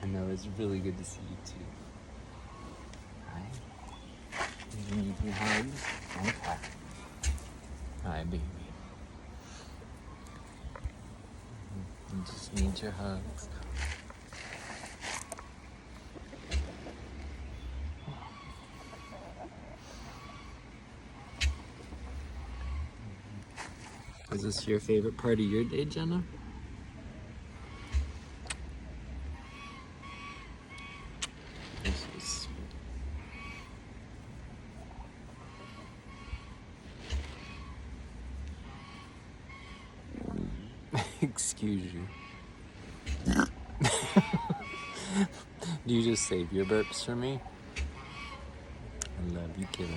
know, it's really good to see you too. Hi. You need some hugs? Okay. Hi, baby. You just need your hugs. Is this your favorite part of your day, Jenna? This is sweet. Excuse you. Do you just save your burps for me? I love you, kiddo.